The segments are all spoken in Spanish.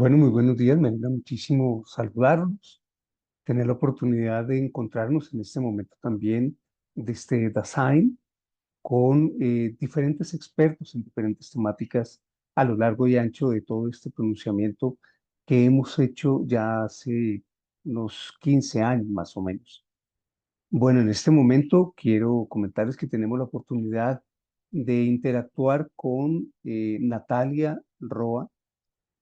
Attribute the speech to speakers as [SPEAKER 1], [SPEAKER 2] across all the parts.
[SPEAKER 1] Bueno, muy buenos días, me alegra muchísimo saludarlos, tener la oportunidad de encontrarnos en este momento también de este Dasein con diferentes expertos en diferentes temáticas a lo largo y ancho de todo este pronunciamiento que hemos hecho ya hace unos 15 años más o menos. Bueno, en este momento quiero comentarles que tenemos la oportunidad de interactuar con Natalia Roa,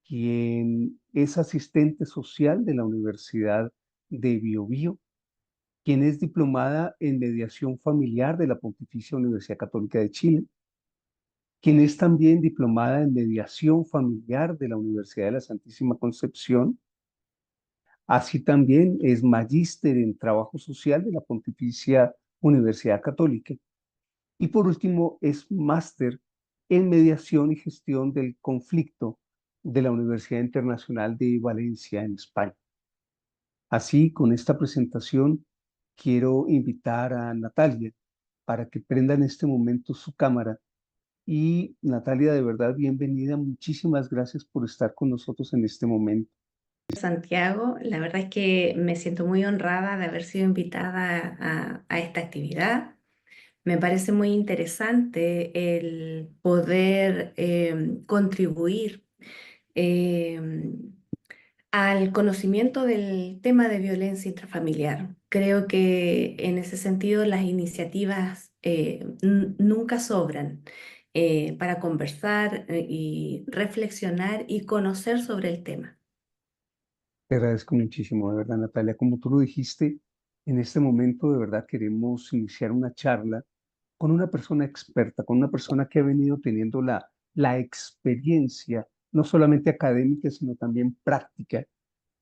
[SPEAKER 1] quien es asistente social de la Universidad de Biobío, quien es diplomada en mediación familiar de la Pontificia Universidad Católica de Chile, quien es también diplomada en mediación familiar de la Universidad de la Santísima Concepción, así también es magíster en trabajo social de la Pontificia Universidad Católica y por último es máster en mediación y gestión del conflicto de la Universidad Internacional de Valencia en España. Así, con esta presentación, quiero invitar a Natalia para que prenda en este momento su cámara. Y Natalia, de verdad, bienvenida. Muchísimas gracias por estar con nosotros en este momento.
[SPEAKER 2] Santiago, la verdad es que me siento muy honrada de haber sido invitada a esta actividad. Me parece muy interesante el poder contribuir al conocimiento del tema de violencia intrafamiliar. Creo que en ese sentido las iniciativas nunca sobran para conversar y reflexionar y conocer sobre el tema.
[SPEAKER 1] Te agradezco muchísimo, de verdad, Natalia. Como tú lo dijiste, en este momento de verdad queremos iniciar una charla con una persona experta, con una persona que ha venido teniendo la experiencia, no solamente académica, sino también práctica,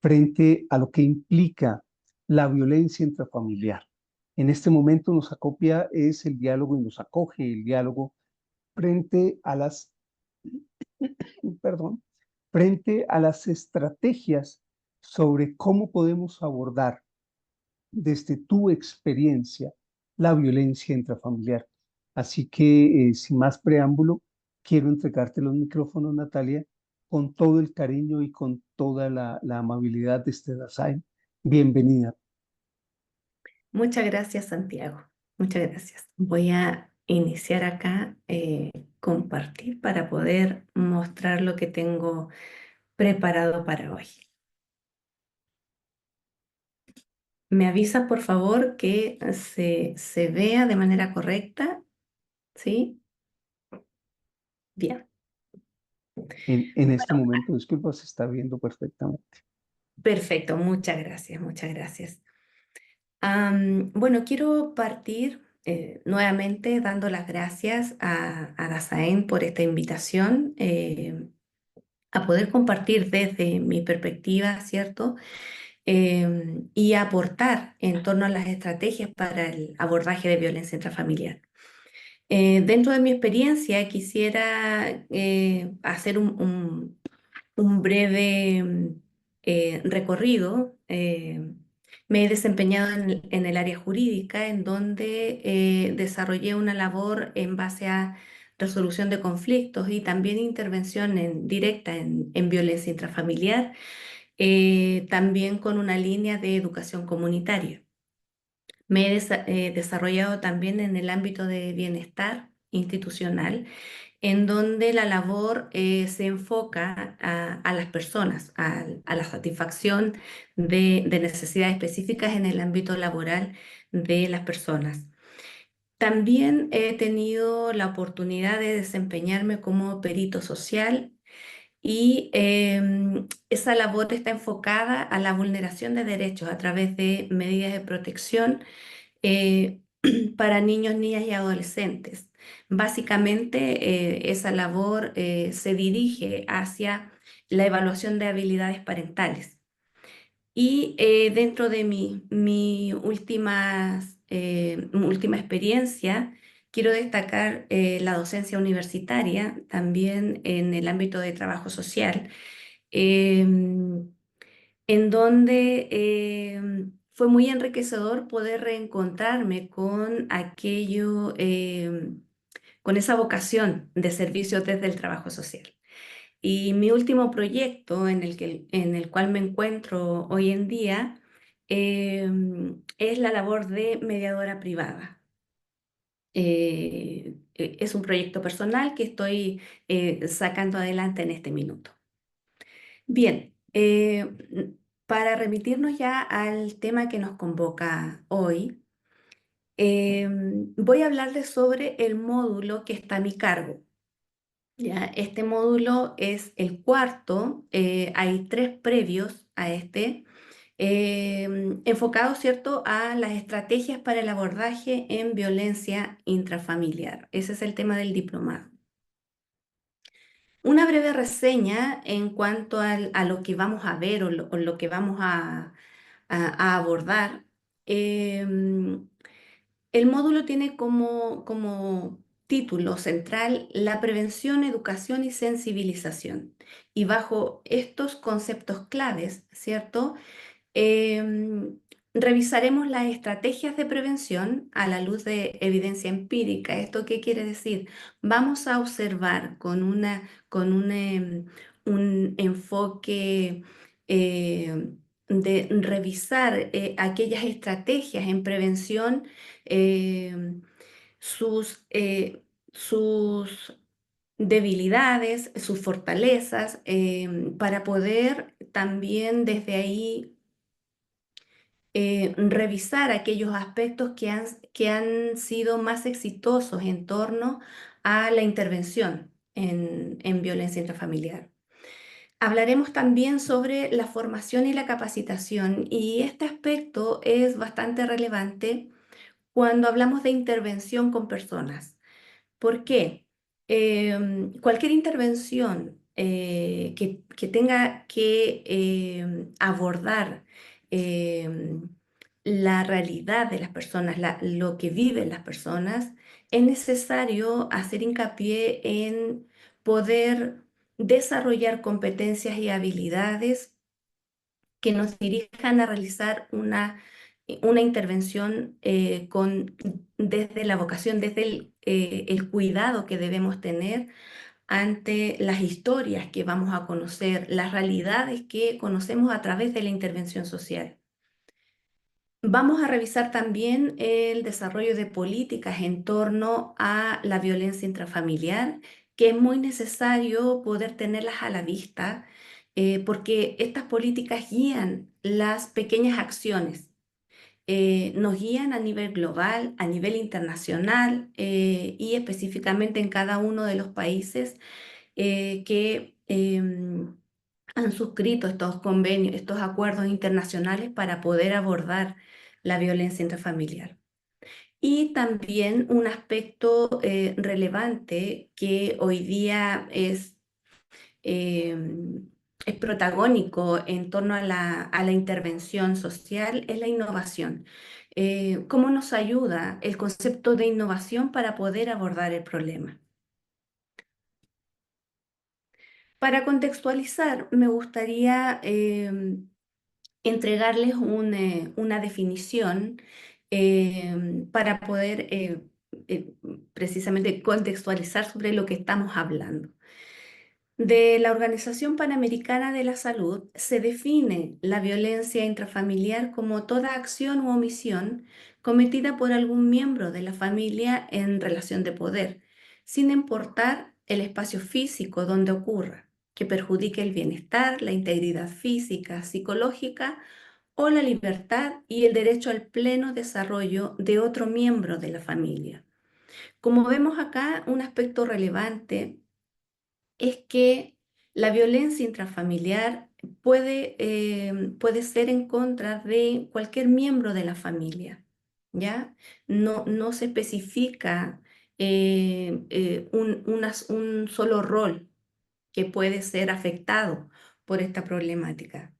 [SPEAKER 1] frente a lo que implica la violencia intrafamiliar. En este momento nos acopia es el diálogo y nos acoge el diálogo frente a las, perdón, frente a las estrategias sobre cómo podemos abordar desde tu experiencia la violencia intrafamiliar. Así que, sin más preámbulo, quiero entregarte los micrófonos, Natalia, con todo el cariño y con toda la amabilidad de este Dasein. Bienvenida.
[SPEAKER 2] Muchas gracias, Santiago. Muchas gracias. Voy a iniciar acá, compartir para poder mostrar lo que tengo preparado para hoy. ¿Me avisa, por favor, que se vea de manera correcta? ¿Sí? Bien.
[SPEAKER 1] En este
[SPEAKER 2] Bueno,
[SPEAKER 1] momento, disculpa, se está viendo perfectamente.
[SPEAKER 2] perfecto. Muchas gracias, muchas gracias. Bueno, quiero partir nuevamente dando las gracias a Dazaén por esta invitación. A poder compartir desde mi perspectiva, ¿cierto? Y aportar en torno a las estrategias para el abordaje de violencia intrafamiliar. Dentro de mi experiencia, quisiera hacer un breve recorrido. Me he desempeñado en el área jurídica, en donde desarrollé una labor en base a resolución de conflictos y también intervención directa en violencia intrafamiliar, también con una línea de educación comunitaria. Me he desarrollado también en el ámbito de bienestar institucional, en donde la labor se enfoca a las personas, a la satisfacción de necesidades específicas en el ámbito laboral de las personas. También he tenido la oportunidad de desempeñarme como perito social y esa labor está enfocada a la vulneración de derechos a través de medidas de protección eh, para niños, niñas y adolescentes. Básicamente, esa labor se dirige hacia la evaluación de habilidades parentales. Y dentro de mi última experiencia, quiero destacar la docencia universitaria, también en el ámbito de trabajo social, en donde fue muy enriquecedor poder reencontrarme con aquello, con esa vocación de servicio desde el trabajo social. Y mi último proyecto en el cual me encuentro hoy en día es la labor de mediadora privada. Es un proyecto personal que estoy sacando adelante en este minuto. Bien, para remitirnos ya al tema que nos convoca hoy, voy a hablarles sobre el módulo que está a mi cargo. ¿Ya? Este módulo es el cuarto, hay tres previos a este, enfocados, ¿cierto?, a las estrategias para el abordaje en violencia intrafamiliar. Ese es el tema del diplomado. Una breve reseña en cuanto a lo que vamos a ver o lo que vamos a abordar. Em, el módulo tiene como título central la prevención, educación y sensibilización. Y bajo estos conceptos claves, ¿cierto? Em, Revisaremos las estrategias de prevención a la luz de evidencia empírica. ¿Esto qué quiere decir? Vamos a observar un enfoque de revisar aquellas estrategias en prevención, em, sus debilidades, sus fortalezas, para poder también desde ahí revisar aquellos aspectos que han sido más exitosos en torno a la intervención en violencia intrafamiliar. Hablaremos también sobre la formación y la capacitación, y este aspecto es bastante relevante cuando hablamos de intervención con personas. ¿Por qué? Cualquier intervención que tenga que abordar em, la realidad de las personas, lo que viven las personas, es necesario hacer hincapié en poder desarrollar competencias y habilidades que nos dirijan a realizar una intervención desde la vocación, desde el cuidado que debemos tener ante las historias que vamos a conocer, las realidades que conocemos a través de la intervención social. Vamos a revisar también el desarrollo de políticas en torno a la violencia intrafamiliar, que es muy necesario poder tenerlas a la vista, porque estas políticas guían las pequeñas acciones, nos guían a nivel global, a nivel internacional y específicamente en cada uno de los países que han suscrito estos convenios, estos acuerdos internacionales para poder abordar la violencia intrafamiliar. Y también un aspecto relevante que hoy día eh, es protagónico en torno a la intervención social es la innovación. ¿Cómo nos ayuda el concepto de innovación para poder abordar el problema? Para contextualizar, me gustaría entregarles una definición para poder eh, precisamente contextualizar sobre lo que estamos hablando. De la Organización Panamericana de la Salud se define la violencia intrafamiliar como toda acción u omisión cometida por algún miembro de la familia en relación de poder, sin importar el espacio físico donde ocurra, que perjudique el bienestar, la integridad física, psicológica o la libertad y el derecho al pleno desarrollo de otro miembro de la familia. Como vemos acá, un aspecto relevante es que la violencia intrafamiliar puede ser en contra de cualquier miembro de la familia, ¿ya? No se especifica un solo rol que puede ser afectado por esta problemática.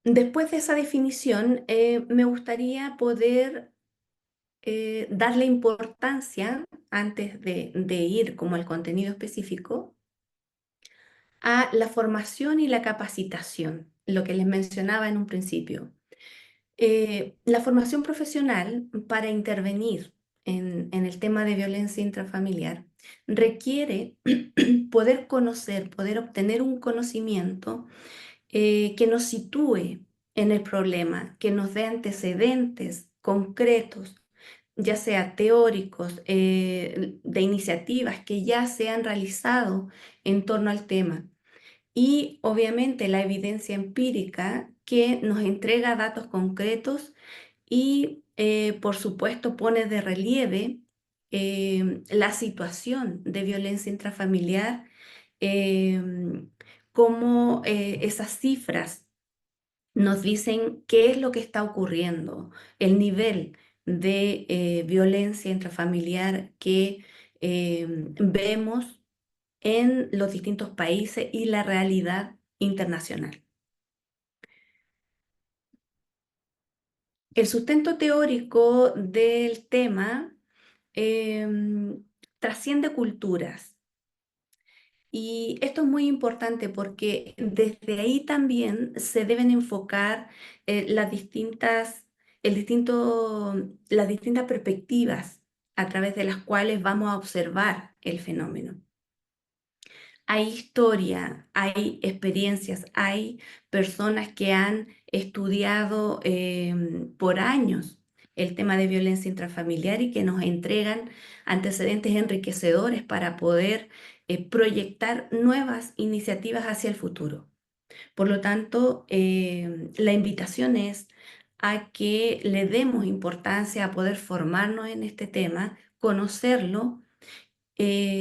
[SPEAKER 2] Después de esa definición, me gustaría poder darle importancia, antes de ir como al contenido específico, a la formación y la capacitación, lo que les mencionaba en un principio. La formación profesional para intervenir en el tema de violencia intrafamiliar requiere poder conocer, poder obtener un conocimiento que nos sitúe en el problema, que nos dé antecedentes concretos, ya sea teóricos, de iniciativas que ya se han realizado en torno al tema. Y obviamente la evidencia empírica que nos entrega datos concretos y, por supuesto, pone de relieve la situación de violencia intrafamiliar, cómo esas cifras nos dicen qué es lo que está ocurriendo, el nivel de violencia intrafamiliar que vemos en los distintos países y la realidad internacional. El sustento teórico del tema trasciende culturas. Y esto es muy importante porque desde ahí también se deben enfocar las las distintas perspectivas a través de las cuales vamos a observar el fenómeno. Hay historia, hay experiencias, hay personas que han estudiado por años el tema de violencia intrafamiliar y que nos entregan antecedentes enriquecedores para poder proyectar nuevas iniciativas hacia el futuro. Por lo tanto, la invitación es a que le demos importancia a poder formarnos en este tema, conocerlo,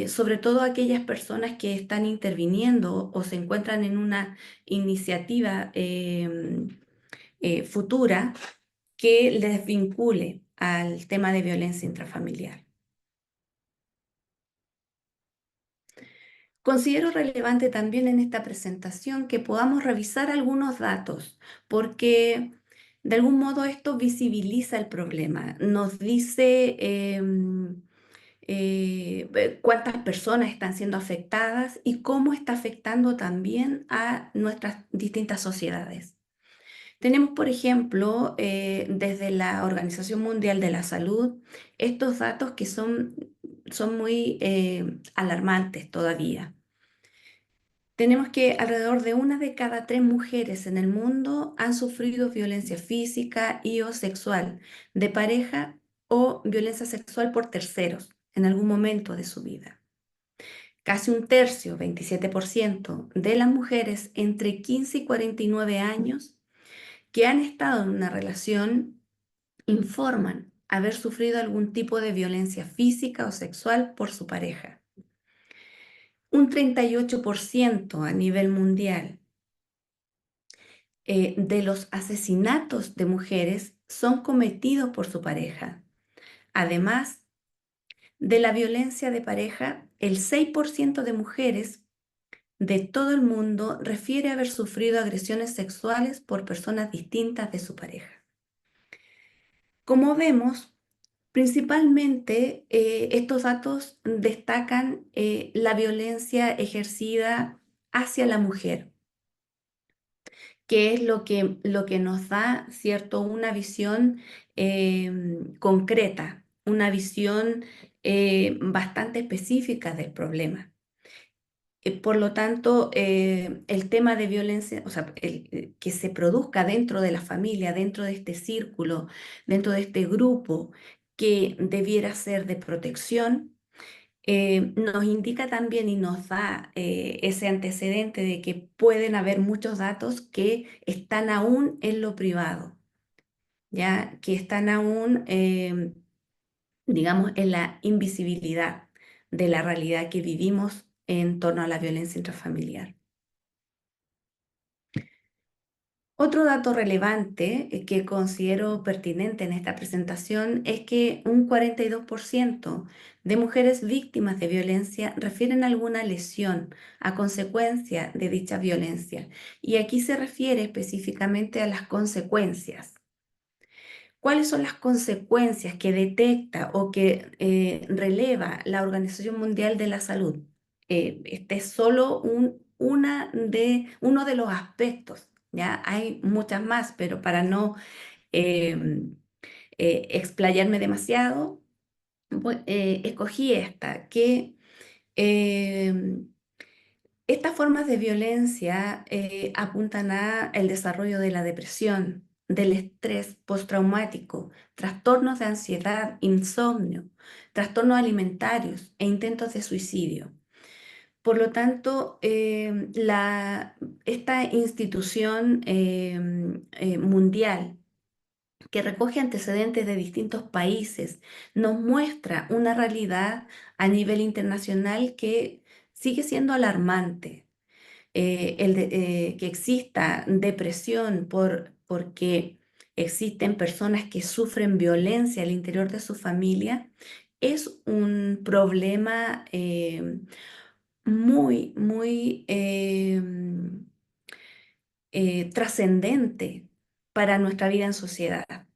[SPEAKER 2] sobre todo aquellas personas que están interviniendo o se encuentran en una iniciativa futura que les vincule al tema de violencia intrafamiliar. Considero relevante también en esta presentación que podamos revisar algunos datos, porque de algún modo esto visibiliza el problema, nos dice cuántas personas están siendo afectadas y cómo está afectando también a nuestras distintas sociedades. Tenemos, por ejemplo, desde la Organización Mundial de la Salud, estos datos que son muy alarmantes todavía. Tenemos que alrededor de 1 de cada 3 mujeres en el mundo han sufrido violencia física y o sexual de pareja o violencia sexual por terceros en algún momento de su vida. Casi un tercio, 27%, de las mujeres entre 15 y 49 años que han estado en una relación informan haber sufrido algún tipo de violencia física o sexual por su pareja. Un 38% a nivel mundial de los asesinatos de mujeres son cometidos por su pareja. Además de la violencia de pareja, el 6% de mujeres de todo el mundo refiere haber sufrido agresiones sexuales por personas distintas de su pareja. Como vemos, principalmente estos datos destacan la violencia ejercida hacia la mujer, que es lo que nos da, ¿cierto?, una visión concreta, una visión bastante específica del problema. Por lo tanto, el tema de violencia, o sea, que se produzca dentro de la familia, dentro de este círculo, dentro de este grupo que debiera ser de protección, nos indica también y nos da ese antecedente de que pueden haber muchos datos que están aún en lo privado, ya que están aún, digamos, en la invisibilidad de la realidad que vivimos en torno a la violencia intrafamiliar. Otro dato relevante que considero pertinente en esta presentación es que un 42% de mujeres víctimas de violencia refieren alguna lesión a consecuencia de dicha violencia. Y aquí se refiere específicamente a las consecuencias. ¿Cuáles son las consecuencias que detecta o que releva la Organización Mundial de la Salud? Este es solo uno de los aspectos, ¿ya? Hay muchas más, pero para no explayarme demasiado, escogí esta, que em, estas formas de violencia apuntan a el desarrollo de la depresión, del estrés postraumático, trastornos de ansiedad, insomnio, trastornos alimentarios e intentos de suicidio. Por lo tanto, esta institución mundial que recoge antecedentes de distintos países nos muestra una realidad a nivel internacional que sigue siendo alarmante. Que exista depresión porque existen personas que sufren violencia al interior de su familia es un problema muy trascendente para nuestra vida en sociedad.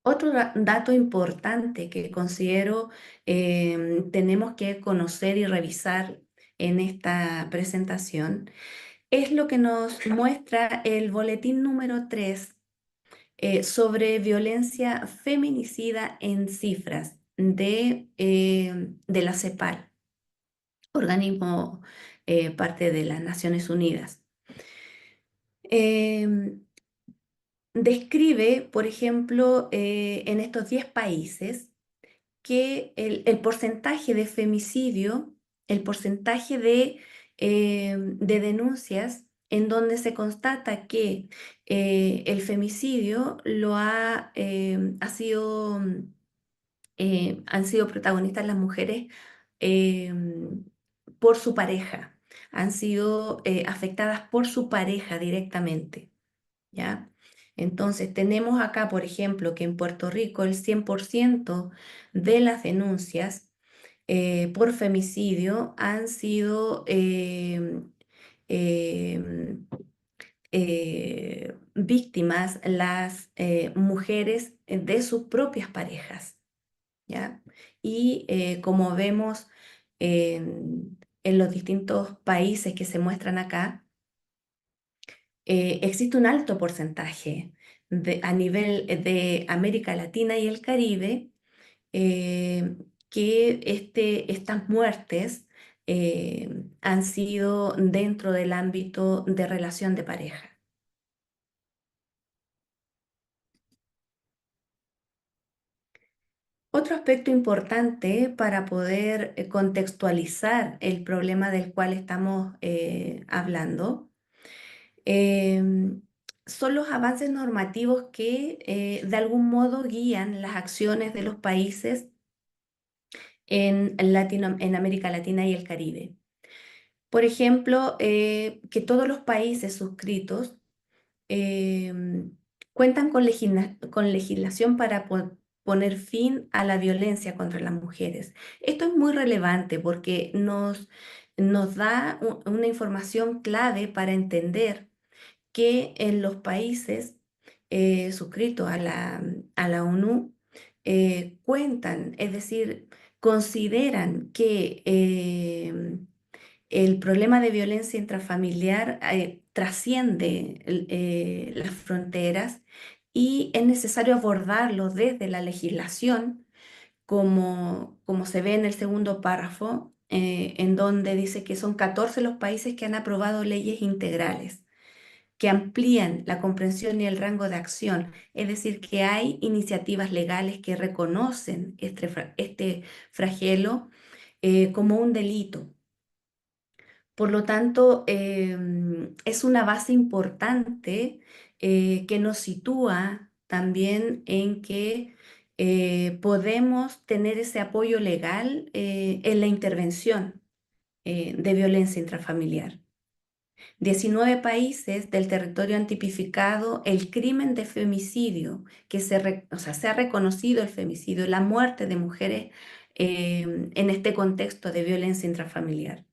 [SPEAKER 2] Otro dato importante que considero tenemos que conocer y revisar en esta presentación es lo que nos muestra el boletín número 3 sobre violencia feminicida en cifras de la CEPAL, organismo parte de las Naciones Unidas. Em, Describe, por ejemplo, en estos 10 países, que el porcentaje de femicidio, el porcentaje de denuncias en donde se constata que el femicidio han sido protagonistas las mujeres eh, por su pareja, han sido afectadas por su pareja directamente, ¿ya? Entonces, tenemos acá, por ejemplo, que en Puerto Rico el 100% de las denuncias por femicidio han sido eh, víctimas las mujeres de sus propias parejas, ¿ya? Y como vemos en los distintos países que se muestran acá, existe un alto porcentaje a nivel de América Latina y el Caribe que estas muertes han sido dentro del ámbito de relación de pareja. Otro aspecto importante para poder contextualizar el problema del cual estamos hablando em, son los avances normativos que de algún modo guían las acciones de los países en América Latina y el Caribe. Por ejemplo, que todos los países suscritos em, cuentan con legislación para poner fin a la violencia contra las mujeres. Esto es muy relevante porque nos da una información clave para entender que en los países suscritos a la ONU cuentan, es decir, consideran que el problema de violencia intrafamiliar trasciende las fronteras y es necesario abordarlo desde la legislación, como se ve en el segundo párrafo, en donde dice que son 14 los países que han aprobado leyes integrales que amplían la comprensión y el rango de acción, es decir, que hay iniciativas legales que reconocen este flagelo como un delito. Por lo tanto, es una base importante que nos sitúa también en que podemos tener ese apoyo legal en la intervención de violencia intrafamiliar. 19 países del territorio han tipificado el crimen de femicidio, o sea, se ha reconocido el femicidio, la muerte de mujeres en este contexto de violencia intrafamiliar.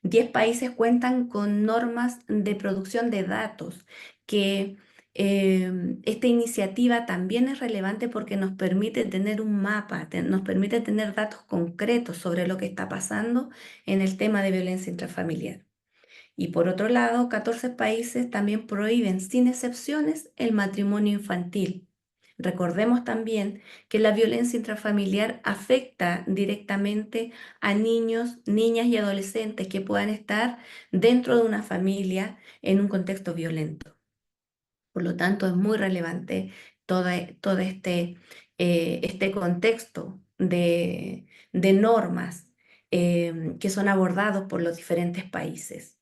[SPEAKER 2] 10 países cuentan con normas de producción de datos, que esta iniciativa también es relevante porque nos permite tener un mapa, nos permite tener datos concretos sobre lo que está pasando en el tema de violencia intrafamiliar. Y por otro lado, 14 países también prohíben sin excepciones el matrimonio infantil. Recordemos también que la violencia intrafamiliar afecta directamente a niños, niñas y adolescentes que puedan estar dentro de una familia en un contexto violento. Por lo tanto, es muy relevante todo este contexto de normas que son abordados por los diferentes países.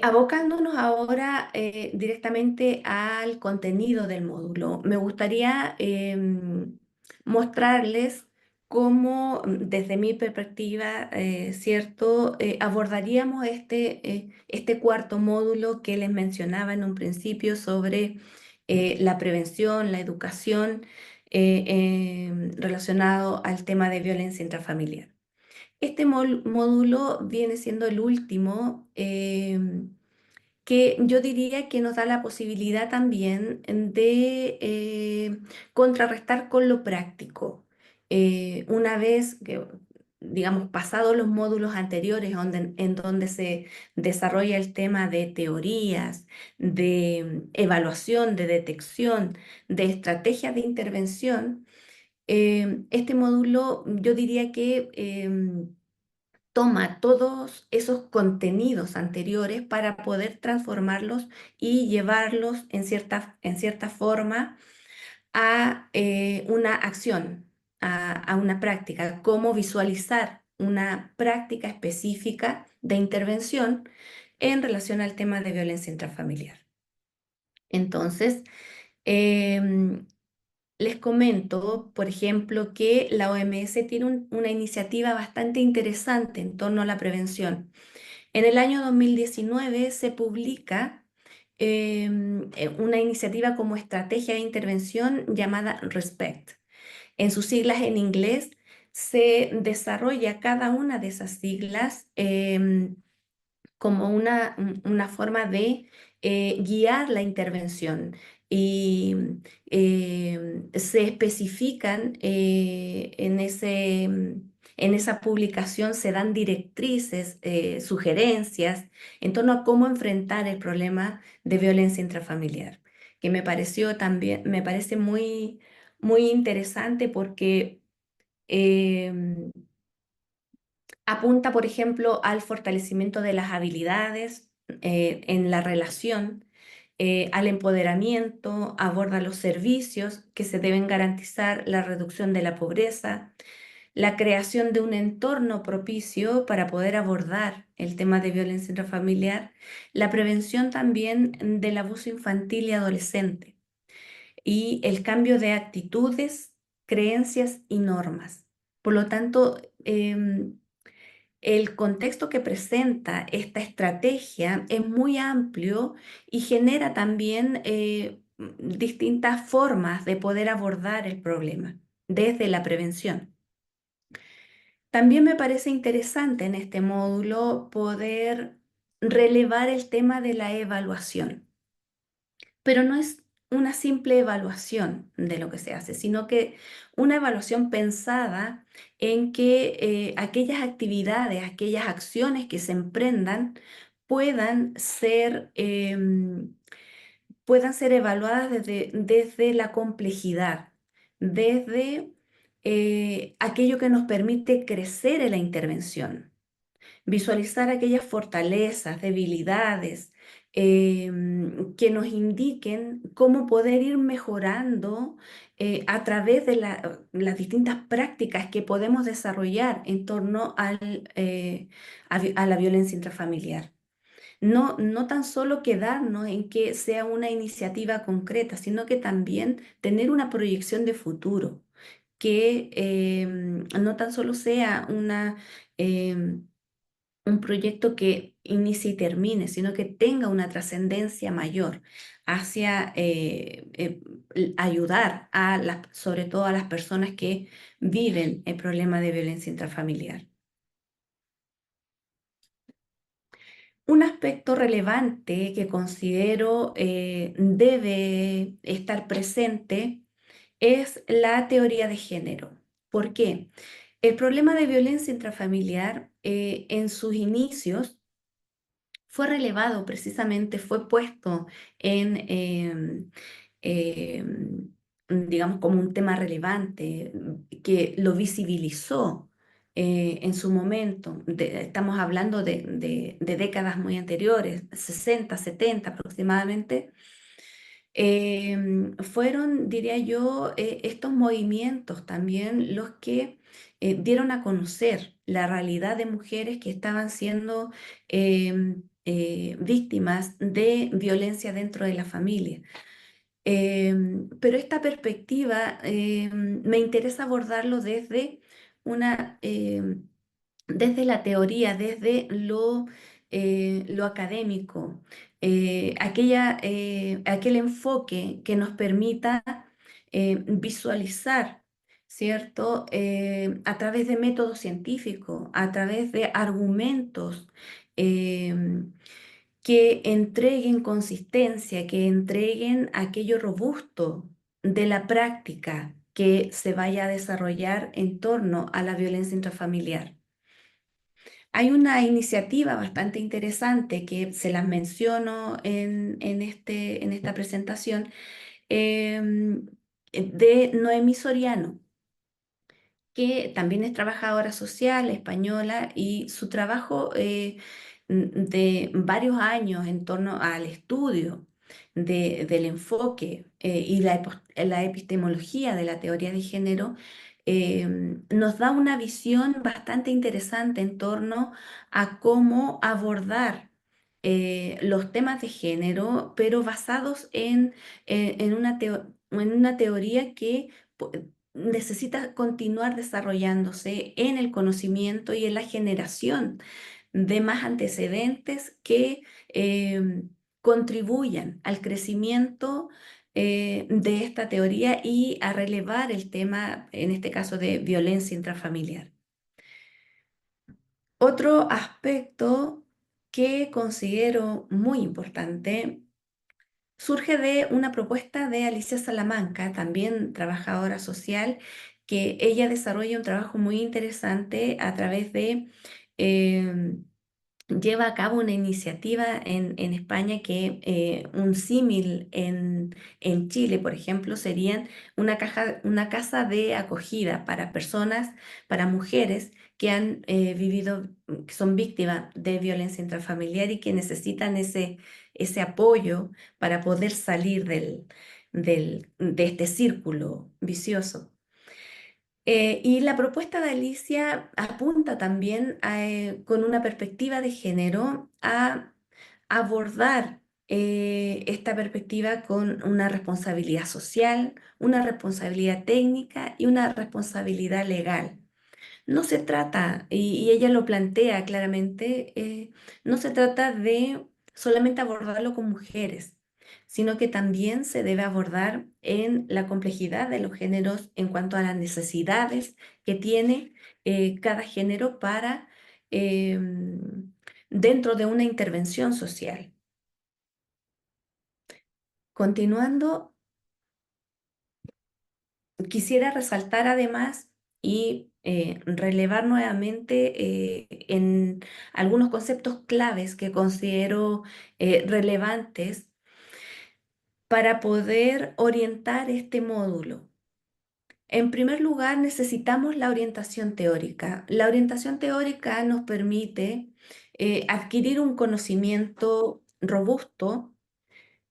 [SPEAKER 2] Abocándonos ahora directamente al contenido del módulo, me gustaría mostrarles cómo, desde mi perspectiva, ¿cierto? Abordaríamos este cuarto módulo que les mencionaba en un principio sobre la prevención, la educación relacionado al tema de violencia intrafamiliar. Este módulo viene siendo el último que yo diría que nos da la posibilidad también de contrarrestar con lo práctico. Una vez que, digamos, pasados los módulos anteriores en donde se desarrolla el tema de teorías, de evaluación, de detección, de estrategias de intervención, este módulo yo diría que toma todos esos contenidos anteriores para poder transformarlos y llevarlos en cierta forma a una acción, a una práctica, cómo visualizar una práctica específica de intervención en relación al tema de violencia intrafamiliar. Entonces, em, les comento, por ejemplo, que la OMS tiene una iniciativa bastante interesante en torno a la prevención. En el año 2019 se publica una iniciativa como estrategia de intervención llamada RESPECT. En sus siglas en inglés se desarrolla cada una de esas siglas como una forma de guiar la intervención y se especifican en esa publicación, se dan directrices, sugerencias en torno a cómo enfrentar el problema de violencia intrafamiliar, que me pareció también, me parece muy interesante porque em, apunta, por ejemplo, al fortalecimiento de las habilidades en la relación, al empoderamiento, aborda los servicios que se deben garantizar, la reducción de la pobreza, la creación de un entorno propicio para poder abordar el tema de violencia intrafamiliar, la prevención también del abuso infantil y adolescente y el cambio de actitudes, creencias y normas. Por lo tanto, el contexto que presenta esta estrategia es muy amplio y genera también distintas formas de poder abordar el problema desde la prevención. También me parece interesante en este módulo poder relevar el tema de la evaluación, pero no es una simple evaluación de lo que se hace, sino que una evaluación pensada en que aquellas actividades, aquellas acciones que se emprendan puedan ser, puedan ser evaluadas desde la complejidad, desde aquello que nos permite crecer en la intervención, visualizar aquellas fortalezas, debilidades, que nos indiquen cómo poder ir mejorando a través de las distintas prácticas que podemos desarrollar en torno a la violencia intrafamiliar. No tan solo quedarnos en que sea una iniciativa concreta, sino que también tener una proyección de futuro, que no tan solo sea em, un proyecto que inicie y termine, sino que tenga una trascendencia mayor hacia ayudar sobre todo a las personas que viven el problema de violencia intrafamiliar. Un aspecto relevante que considero debe estar presente es la teoría de género. ¿Por qué? El problema de violencia intrafamiliar en sus inicios fue relevado precisamente, fue puesto en, digamos, como un tema relevante que lo visibilizó en su momento. Estamos hablando de décadas muy anteriores, 60, 70 aproximadamente. Fueron, diría yo, estos movimientos también los que dieron a conocer la realidad de mujeres que estaban siendo víctimas de violencia dentro de la familia. Pero esta perspectiva me interesa abordarlo una, desde la teoría, desde lo académico, aquel enfoque que nos permita visualizar, ¿cierto? A través de métodos científicos, a través de argumentos que entreguen consistencia, que entreguen aquello robusto de la práctica que se vaya a desarrollar en torno a la violencia intrafamiliar. Hay una iniciativa bastante interesante que se las menciono en esta presentación, de Noemí Soriano, que también es trabajadora social española y su trabajo de varios años en torno al estudio del enfoque y la epistemología de la teoría de género nos da una visión bastante interesante en torno a cómo abordar los temas de género, pero basados en una teoría que necesita continuar desarrollándose en el conocimiento y en la generación de más antecedentes que contribuyan al crecimiento de esta teoría y a relevar el tema, en este caso, de violencia intrafamiliar. Otro aspecto que considero muy importante surge de una propuesta de Alicia Salamanca, también trabajadora social, que ella desarrolla un trabajo muy interesante a través de em, lleva a cabo una iniciativa en España que un símil en Chile, por ejemplo, serían una casa de acogida para personas, para mujeres que han vivido, que son víctimas de violencia intrafamiliar y que necesitan ese apoyo para poder salir de este círculo vicioso. Y la propuesta de Alicia apunta también con una perspectiva de género a abordar esta perspectiva con una responsabilidad social, una responsabilidad técnica y una responsabilidad legal. No se trata, y ella lo plantea claramente, no se trata de solamente abordarlo con mujeres, sino que también se debe abordar en la complejidad de los géneros en cuanto a las necesidades que tiene cada género para dentro de una intervención social. Continuando, quisiera resaltar además y relevar nuevamente en algunos conceptos claves que considero relevantes para poder orientar este módulo. En primer lugar, necesitamos la orientación teórica. La orientación teórica nos permite adquirir un conocimiento robusto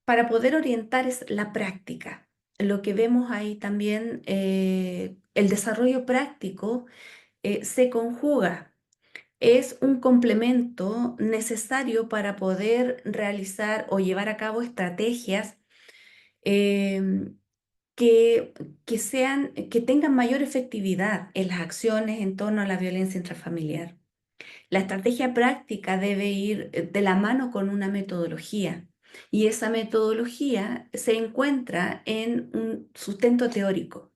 [SPEAKER 2] para poder orientar es la práctica. Lo que vemos ahí también, el desarrollo práctico se conjuga, es un complemento necesario para poder realizar o llevar a cabo estrategias em, que, que tengan mayor efectividad en las acciones en torno a la violencia intrafamiliar. La estrategia práctica debe ir de la mano con una metodología y esa metodología se encuentra en un sustento teórico.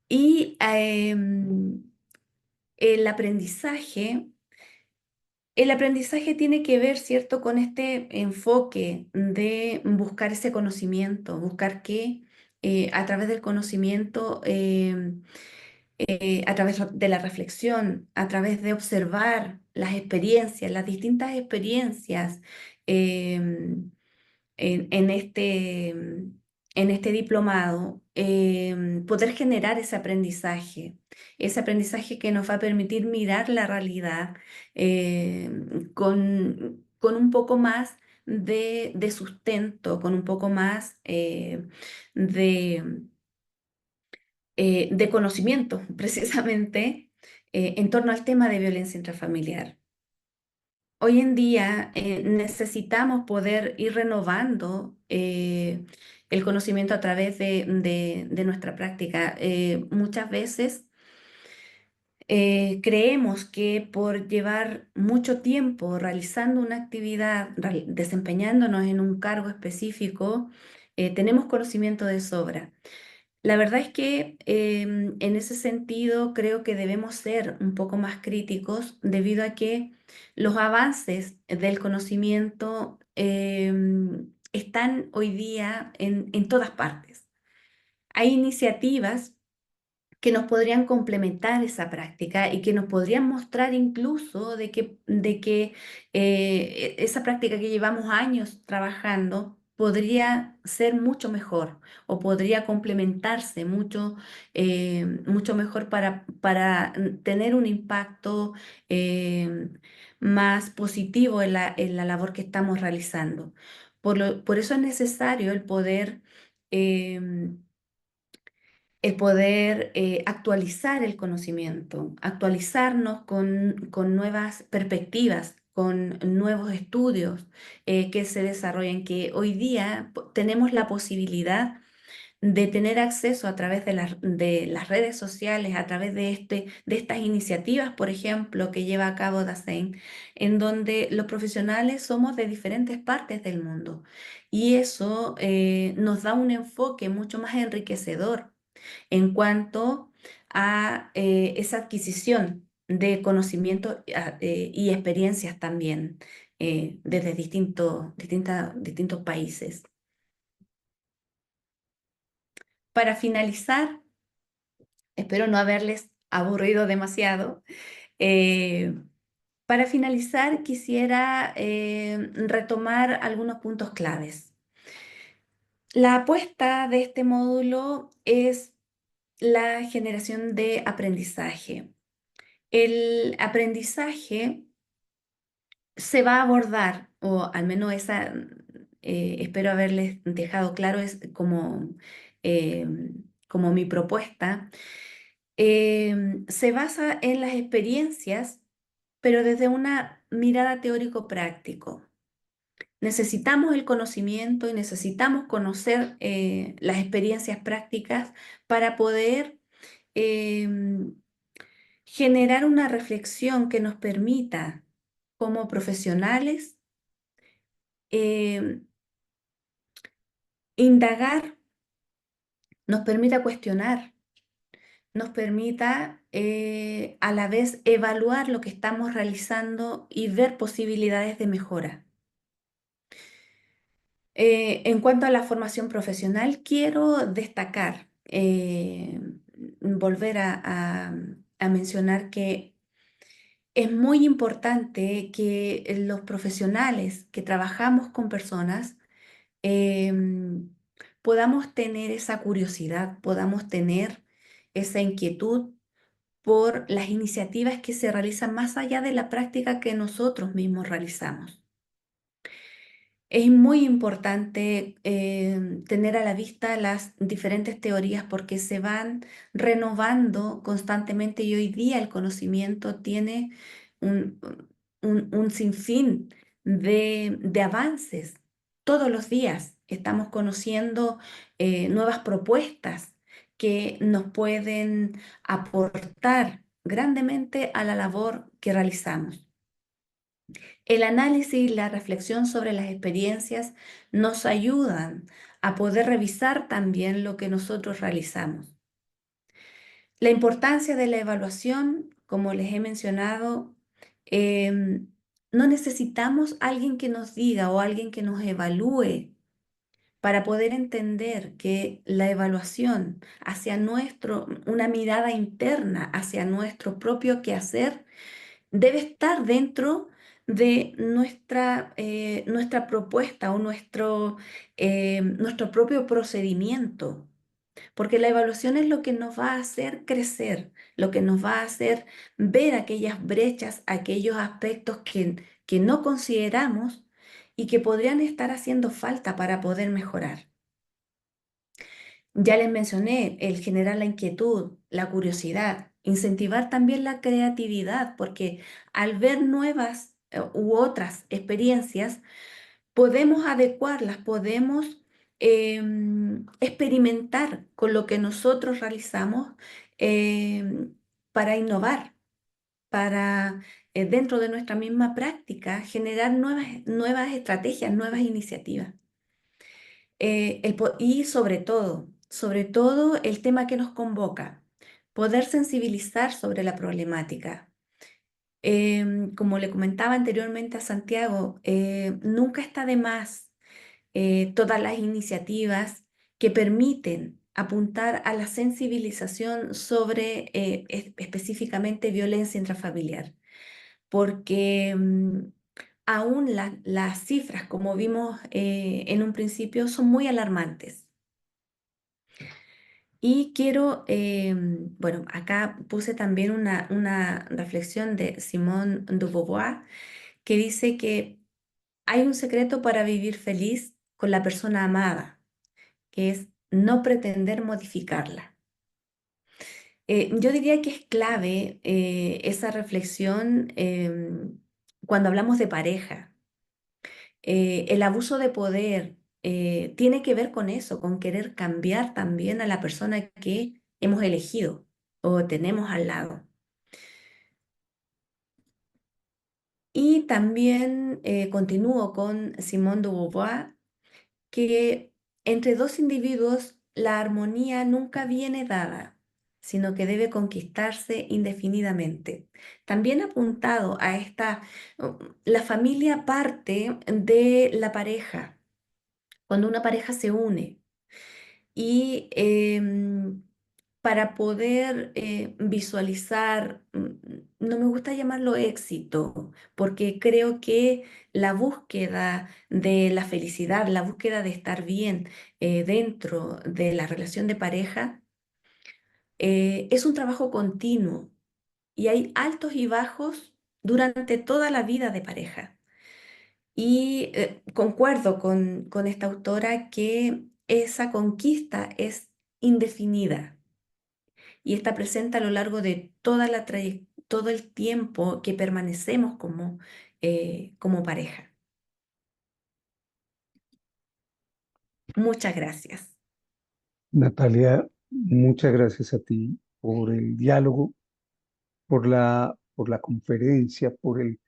[SPEAKER 2] Y el aprendizaje, el aprendizaje tiene que ver, ¿cierto?, con este enfoque de buscar ese conocimiento, buscar que a través del conocimiento a través de la reflexión, a través de observar las experiencias, las distintas experiencias em, en en este diplomado, poder generar ese aprendizaje que nos va a permitir mirar la realidad con un poco más de sustento, con un poco más de de conocimiento, precisamente, en torno al tema de violencia intrafamiliar. Hoy en día necesitamos poder ir renovando el conocimiento a través de nuestra práctica. Muchas veces creemos que por llevar mucho tiempo realizando una actividad, desempeñándonos en un cargo específico, tenemos conocimiento de sobra. La verdad es que en ese sentido creo que debemos ser un poco más críticos debido a que los avances del conocimiento están hoy día en todas partes. Hay iniciativas que nos podrían complementar esa práctica y que nos podrían mostrar incluso de que esa práctica que llevamos años trabajando podría ser mucho mejor o podría complementarse mucho mejor para tener un impacto eh, más positivo en la labor que estamos realizando. Por eso es necesario em, el poder actualizar el conocimiento, actualizarnos con nuevas perspectivas, con nuevos estudios que se desarrollan, que hoy día tenemos la posibilidad de tener acceso a través de las redes sociales, a través de estas iniciativas, por ejemplo, que lleva a cabo DASEN, en donde los profesionales somos de diferentes partes del mundo. Y eso nos da un enfoque mucho más enriquecedor en cuanto a esa adquisición de conocimiento y experiencias también desde distintos países. Para finalizar, espero no haberles aburrido demasiado. eh, para finalizar, quisiera retomar algunos puntos claves. La apuesta de este módulo es la generación de aprendizaje. El aprendizaje se va a abordar, o al menos espero haberles dejado claro, es eh, como mi propuesta, se basa en las experiencias, pero desde una mirada teórico-práctico. Necesitamos el conocimiento y necesitamos conocer las experiencias prácticas para poder em, generar una reflexión que nos permita, como profesionales, eh, indagar, nos permita cuestionar, nos permita a la vez evaluar lo que estamos realizando y ver posibilidades de mejora. En cuanto a la formación profesional, quiero destacar, volver a mencionar que es muy importante que los profesionales que trabajamos con personas em, podamos tener esa curiosidad, podamos tener esa inquietud por las iniciativas que se realizan más allá de la práctica que nosotros mismos realizamos. Es muy importante tener a la vista las diferentes teorías porque se van renovando constantemente y hoy día el conocimiento tiene un, un sinfín de avances. Todos los días estamos conociendo nuevas propuestas que nos pueden aportar grandemente a la labor que realizamos. El análisis y la reflexión sobre las experiencias nos ayudan a poder revisar también lo que nosotros realizamos. La importancia de la evaluación, como les he mencionado, no necesitamos alguien que nos diga o alguien que nos evalúe para poder entender que la evaluación hacia una mirada interna hacia nuestro propio quehacer debe estar dentro de nuestra propuesta o nuestro propio procedimiento, porque la evaluación es lo que nos va a hacer crecer, lo que nos va a hacer ver aquellas brechas, aquellos aspectos que no consideramos y que podrían estar haciendo falta para poder mejorar. Ya les mencioné el generar la inquietud, la curiosidad, incentivar también la creatividad, porque al ver nuevas u otras experiencias, podemos adecuarlas, podemos experimentar con lo que nosotros realizamos para innovar, para dentro de nuestra misma práctica generar nuevas estrategias, nuevas iniciativas. Y sobre todo el tema que nos convoca, poder sensibilizar sobre la problemática. Como le comentaba anteriormente a Santiago, nunca está de más todas las iniciativas que permiten apuntar a la sensibilización sobre específicamente violencia intrafamiliar, porque aún las cifras, como vimos en un principio, son muy alarmantes. Y quiero, bueno, acá puse también una reflexión de Simone de Beauvoir que dice que hay un secreto para vivir feliz con la persona amada, que es no pretender modificarla. Yo diría que es clave esa reflexión cuando hablamos de pareja. El abuso de poder tiene que ver con eso, con querer cambiar también a la persona que hemos elegido o tenemos al lado. Y también continúo con Simone de Beauvoir, que entre dos individuos la armonía nunca viene dada, sino que debe conquistarse indefinidamente. También apuntado a la familia parte de la pareja, cuando una pareja se une. Y para poder visualizar, no me gusta llamarlo éxito, porque creo que la búsqueda de la felicidad, la búsqueda de estar bien dentro de la relación de pareja, es un trabajo continuo y hay altos y bajos durante toda la vida de pareja. Y concuerdo con esta autora que esa conquista es indefinida y está presente a lo largo de todo el tiempo que permanecemos como pareja. Muchas gracias.
[SPEAKER 1] Natalia, muchas gracias a ti por el diálogo, por la conferencia, por el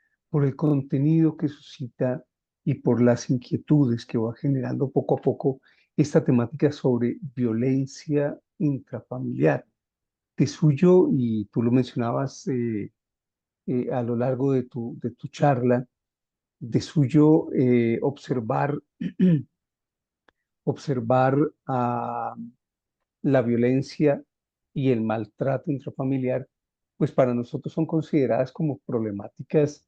[SPEAKER 1] contenido que suscita y por las inquietudes que va generando poco a poco esta temática sobre violencia intrafamiliar. De suyo, y tú lo mencionabas a lo largo de tu charla, de suyo observar, observar a la violencia y el maltrato intrafamiliar, pues para nosotros son consideradas como problemáticas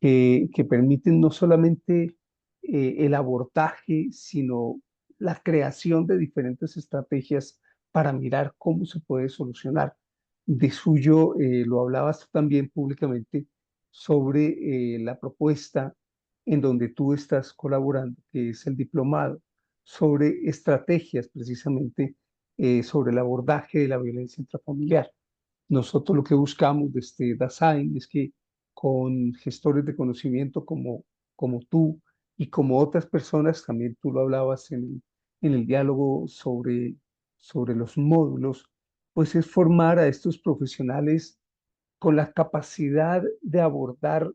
[SPEAKER 1] que permiten no solamente el abordaje, sino la creación de diferentes estrategias para mirar cómo se puede solucionar. De suyo, lo hablabas tú también públicamente sobre la propuesta en donde tú estás colaborando, que es el diplomado, sobre estrategias precisamente sobre el abordaje de la violencia intrafamiliar. Nosotros lo que buscamos desde Dasein es que con gestores de conocimiento como tú y como otras personas, también tú lo hablabas en el diálogo sobre los módulos, pues es formar a estos profesionales con la capacidad de abordar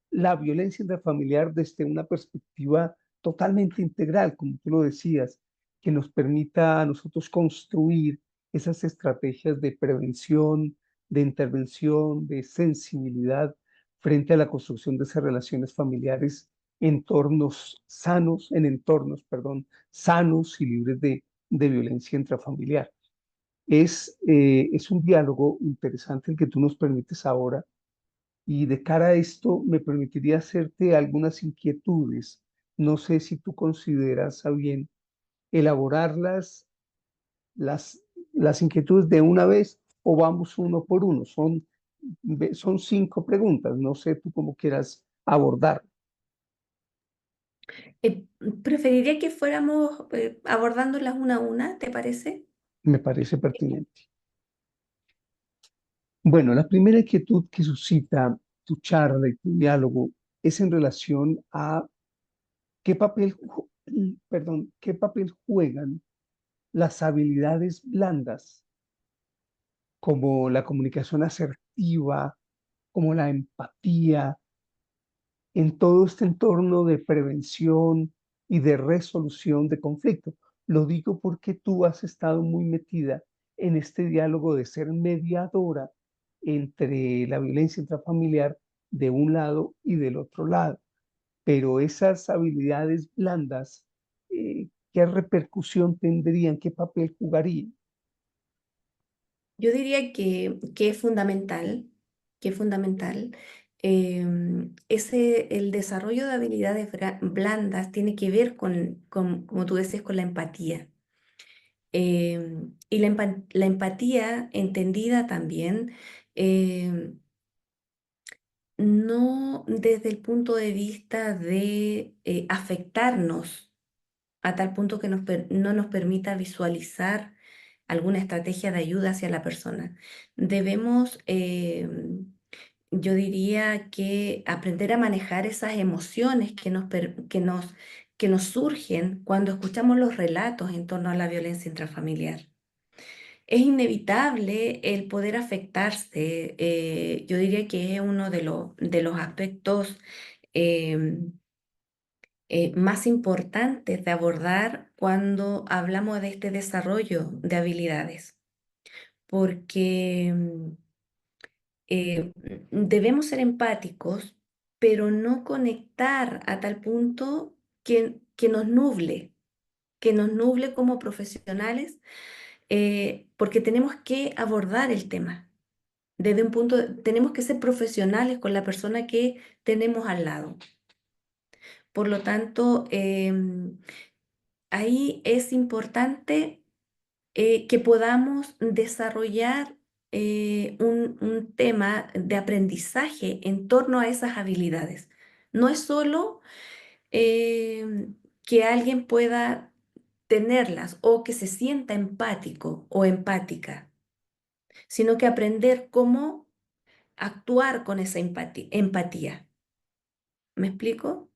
[SPEAKER 1] la violencia intrafamiliar desde una perspectiva totalmente integral, como tú lo decías, que nos permita a nosotros construir esas estrategias de prevención, de intervención, de sensibilidad frente a la construcción de esas relaciones familiares en entornos, perdón, sanos y libres de violencia intrafamiliar. Es un diálogo interesante el que tú nos permites ahora y de cara a esto me permitiría hacerte algunas inquietudes. No sé si tú consideras a bien elaborarlas, las, las inquietudes de una vez o vamos uno por uno. Son 5 preguntas. No sé tú cómo quieras abordar.
[SPEAKER 2] Eh, Preferiría que fuéramos abordándolas una a una, ¿te parece?
[SPEAKER 1] Me parece pertinente. Bueno, la primera inquietud que suscita tu charla y tu diálogo es en relación a qué papel juegan las habilidades blandas como la comunicación asertiva, como la empatía, en todo este entorno de prevención y de resolución de conflictos. Lo digo porque tú has estado muy metida en este diálogo de ser mediadora entre la violencia intrafamiliar de un lado y del otro lado. Pero esas habilidades blandas, ¿qué repercusión tendrían? ¿Qué papel jugarían?
[SPEAKER 2] Yo diría que es fundamental, que es fundamental. El desarrollo de habilidades blandas tiene que ver como tú decías, con la empatía. Y la empatía entendida también, em, no desde el punto de vista de afectarnos a tal punto que no nos permita visualizar alguna estrategia de ayuda hacia la persona. Debemos, yo diría que aprender a manejar esas emociones que nos surgen cuando escuchamos los relatos en torno a la violencia intrafamiliar. Es inevitable el poder afectarse. Yo diría que es uno de los aspectos em, más importantes de abordar cuando hablamos de este desarrollo de habilidades, porque debemos ser empáticos, pero no conectar a tal punto que nos nuble como profesionales, porque tenemos que abordar el tema. Tenemos que ser profesionales con la persona que tenemos al lado. Por lo tanto, ahí es importante que podamos desarrollar un tema de aprendizaje en torno a esas habilidades. No es solo que alguien pueda tenerlas o que se sienta empático o empática, sino que aprender cómo actuar con esa empatía. ¿Me explico?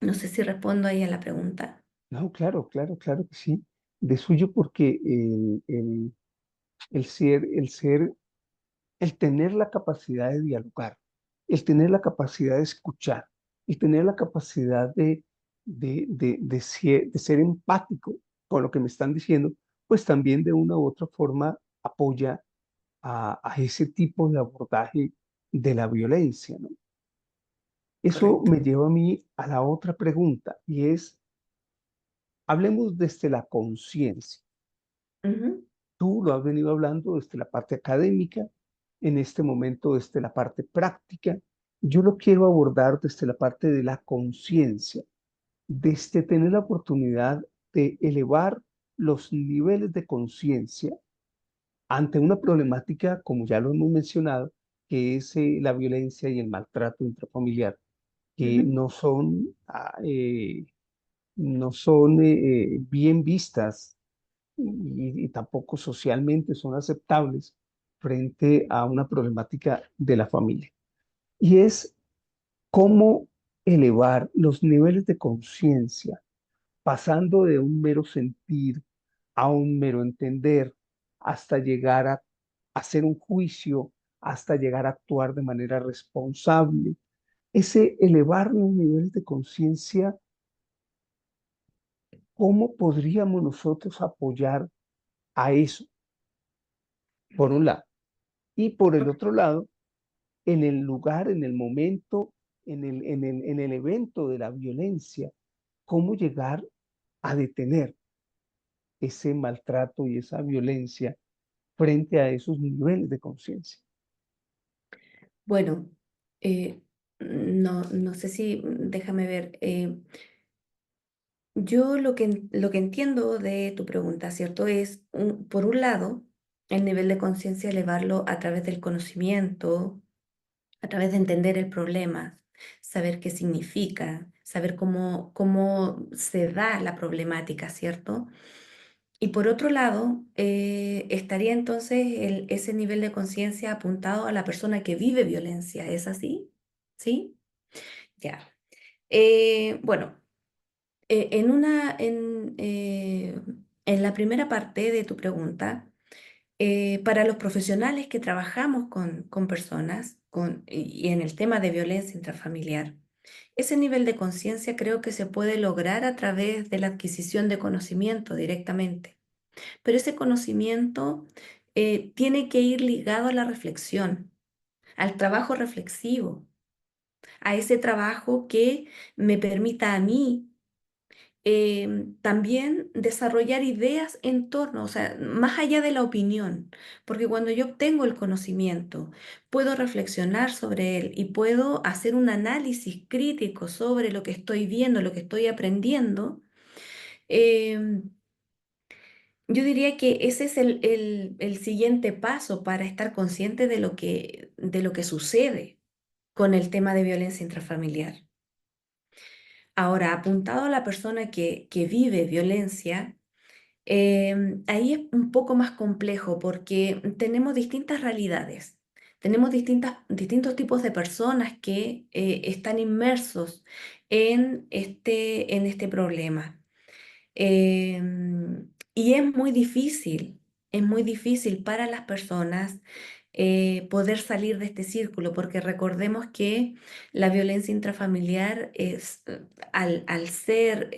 [SPEAKER 2] No sé si respondo ahí a la pregunta.
[SPEAKER 1] No, claro, claro, claro que sí. De suyo porque el tener la capacidad de dialogar, el tener la capacidad de escuchar, el tener la capacidad de ser empático con lo que me están diciendo, pues también de una u otra forma apoya a ese tipo de abordaje de la violencia, ¿no? Eso
[SPEAKER 2] Correcto.
[SPEAKER 1] me lleva a mí a la otra pregunta y es, hablemos desde la conciencia.
[SPEAKER 2] Ujú,
[SPEAKER 1] Tú lo has venido hablando desde la parte académica, en este momento desde la parte práctica. Yo lo quiero abordar desde la parte de la conciencia, desde tener la oportunidad de elevar los niveles de conciencia ante una problemática, como ya lo hemos mencionado, que es la violencia y el maltrato intrafamiliar, que
[SPEAKER 2] ujú.
[SPEAKER 1] no son bien vistas y tampoco socialmente son aceptables frente a una problemática de la familia. Y es cómo elevar los niveles de conciencia, pasando de un mero sentir a un mero entender, hasta llegar a hacer un juicio, hasta llegar a actuar de manera responsable. Ese elevar los niveles de conciencia, ¿cómo podríamos nosotros apoyar a eso, por un lado? Y por el otro lado, en el lugar, en el momento. en el evento de la violencia, cómo llegar a detener ese maltrato y esa violencia frente a esos niveles de conciencia.
[SPEAKER 2] Bueno, no sé si, déjame ver. Yo lo que entiendo de tu pregunta, ¿cierto? Es, por un lado, el nivel de conciencia elevarlo a través del conocimiento, a través de entender el problema, saber qué significa, saber cómo se da la problemática, ¿cierto? Y por otro lado, estaría entonces ese nivel de conciencia apuntado a la persona que vive violencia, ¿es así? ¿Sí? Ya. Bueno, en la primera parte de tu pregunta, para los profesionales que trabajamos con personas y en el tema de violencia intrafamiliar, ese nivel de conciencia creo que se puede lograr a través de la adquisición de conocimiento directamente. Pero ese conocimiento tiene que ir ligado a la reflexión, al trabajo reflexivo, a ese trabajo que me permita a mí también desarrollar ideas en torno, o sea, más allá de la opinión, porque cuando yo obtengo el conocimiento, puedo reflexionar sobre él y puedo hacer un análisis crítico sobre lo que estoy viendo, lo que estoy aprendiendo. em, yo diría que ese es el siguiente paso para estar consciente de lo que sucede con el tema de violencia intrafamiliar. Ahora, apuntado a la persona que vive violencia, ahí es un poco más complejo porque tenemos distintas realidades, tenemos distintos tipos de personas que están inmersos en este problema. Y es muy difícil para las personas poder salir de este círculo, porque recordemos que la violencia intrafamiliar es, al ser,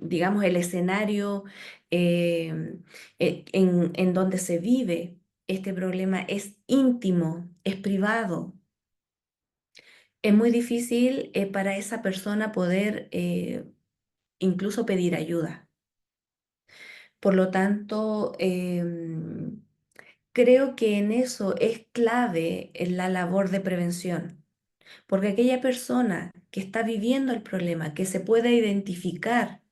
[SPEAKER 2] digamos, el escenario en donde se vive este problema, es íntimo, es privado. Es muy difícil para esa persona poder incluso pedir ayuda. Por lo tanto, creo que en eso es clave en la labor de prevención, porque aquella persona que está viviendo el problema, que se pueda identificar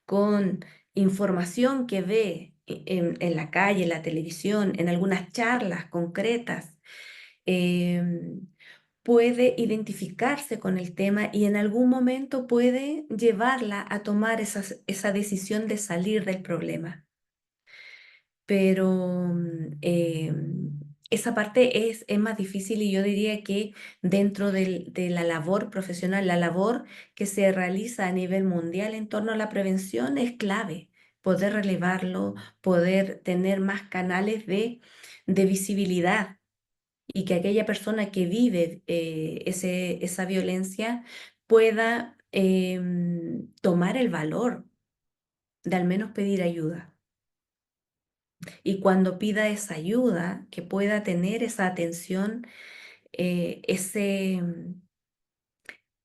[SPEAKER 2] con información que ve en la calle, en la televisión, en algunas charlas concretas, em, puede identificarse con el tema y en algún momento puede llevarla a tomar esa decisión de salir del problema. Pero esa parte es más difícil y yo diría que dentro de la labor profesional, la labor que se realiza a nivel mundial en torno a la prevención es clave. Poder relevarlo, poder tener más canales de visibilidad y que aquella persona que vive esa violencia pueda tomar el valor de al menos pedir ayuda. Y cuando pida esa ayuda, que pueda tener esa atención, ese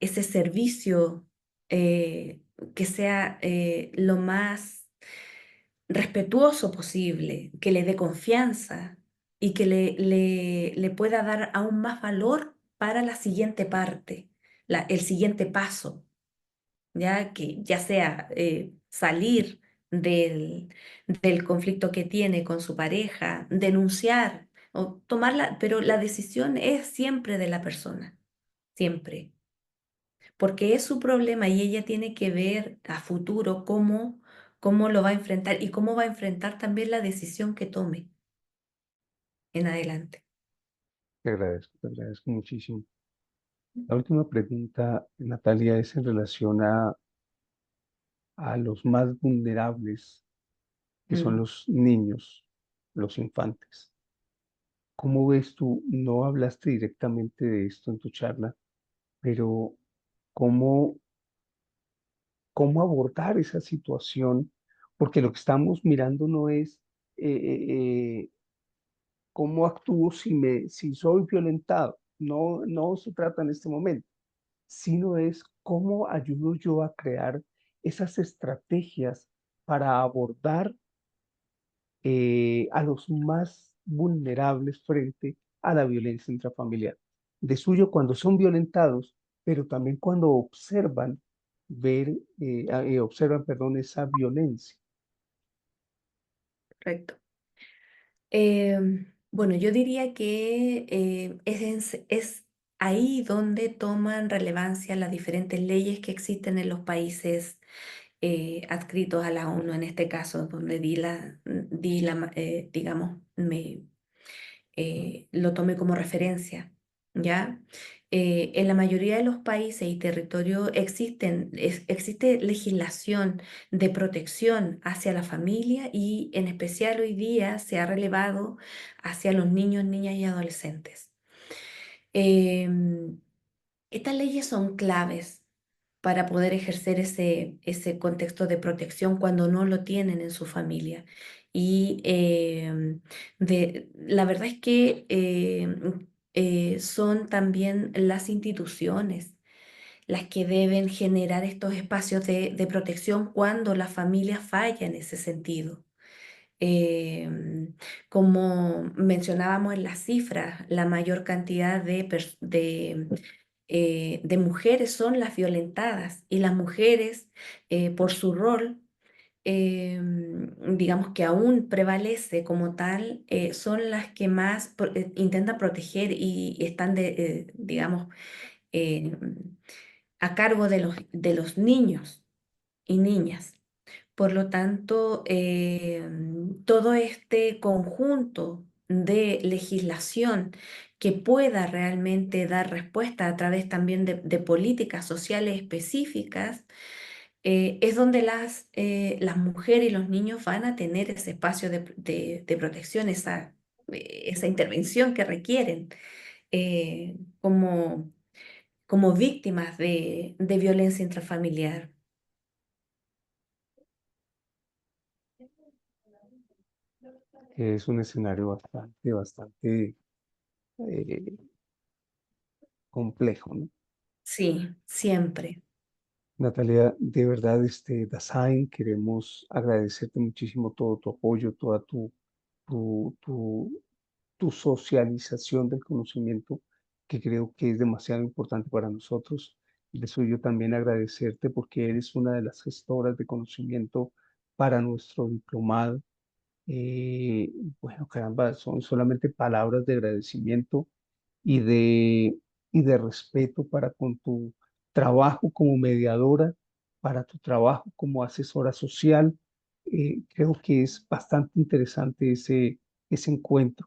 [SPEAKER 2] servicio que sea lo más respetuoso posible, que le dé confianza y que le pueda dar aún más valor para la siguiente parte, el siguiente paso, ya que ya sea salir del conflicto que tiene con su pareja, denunciar o tomarla, pero la decisión es siempre de la persona, siempre, porque es su problema y ella tiene que ver a futuro cómo lo va a enfrentar y cómo va a enfrentar también la decisión que tome en adelante.
[SPEAKER 1] Te agradezco muchísimo. La última pregunta, Natalia, es en relación a los más vulnerables, que son
[SPEAKER 2] Mm.
[SPEAKER 1] los niños, los infantes. ¿Cómo ves tú? No hablaste directamente de esto en tu charla, pero ¿cómo, cómo abordar esa situación? Porque lo que estamos mirando no es eh, eh, cómo actúo si soy violentado. No, no se trata en este momento. sino es cómo ayudo yo a crear esas estrategias para abordar a los más vulnerables frente a la violencia intrafamiliar. De suyo cuando son violentados, pero también cuando observan observan, perdón, esa violencia.
[SPEAKER 2] Correcto. Bueno, yo diría que es ahí donde toman relevancia las diferentes leyes que existen en los países adscritos a la ONU, en este caso, donde digamos, lo tomé como referencia, ¿ya? En la mayoría de los países y territorios existe legislación de protección hacia la familia y en especial hoy día se ha relevado hacia los niños, niñas y adolescentes. Em, Estas leyes son claves para poder ejercer ese contexto de protección cuando no lo tienen en su familia. Y la verdad es que son también las instituciones las que deben generar estos espacios de protección cuando la familia falla en ese sentido. Como mencionábamos en las cifras, la mayor cantidad de mujeres son las violentadas y las mujeres, por su rol, digamos que aún prevalece como tal, son las que más intentan proteger y están, digamos, eh, a cargo de los niños y niñas. Por lo tanto, todo este conjunto de legislación que pueda realmente dar respuesta a través también de políticas sociales específicas, es donde las mujeres y los niños van a tener ese espacio de protección, esa intervención que requieren eh, como, como víctimas de violencia intrafamiliar.
[SPEAKER 1] Es un escenario bastante eh, complejo, ¿no?
[SPEAKER 2] Sí, siempre.
[SPEAKER 1] Natalia, de verdad, Dasein, queremos agradecerte muchísimo todo tu apoyo, toda tu, tu, tu socialización del conocimiento, que creo que es demasiado importante para nosotros. De eso yo también agradecerte porque eres una de las gestoras de conocimiento para nuestro diplomado. Eh, bueno, caramba, son solamente palabras de agradecimiento y y de respeto para con tu trabajo como mediadora, para tu trabajo como asesora social. Creo que es bastante interesante ese encuentro.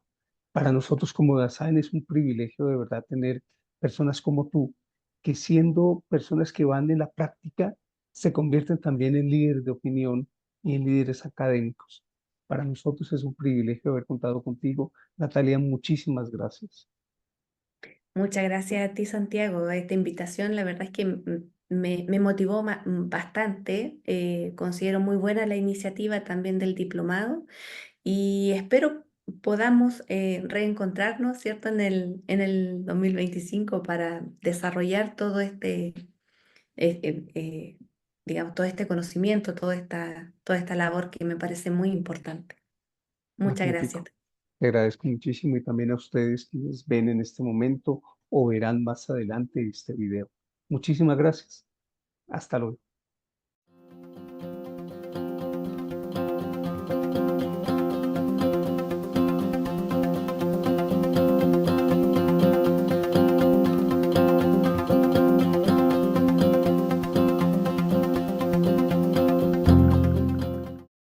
[SPEAKER 1] Para nosotros como Dasein es un privilegio de verdad tener personas como tú, que siendo personas que van en la práctica, se convierten también en líderes de opinión y en líderes académicos. Para nosotros es un privilegio haber contado contigo. Natalia, muchísimas gracias.
[SPEAKER 2] Muchas gracias a ti, Santiago. Esta invitación, la verdad es que me motivó bastante. Considero muy buena la iniciativa también del diplomado y espero podamos reencontrarnos, ¿cierto?, en el 2025 para desarrollar todo eh, eh, eh, digamos, todo este conocimiento, toda esta labor que me parece muy importante. Muchas gracias.
[SPEAKER 1] Magnífico. Te agradezco muchísimo y también a ustedes quienes ven en este momento o verán más adelante este video. Muchísimas gracias. Hasta luego.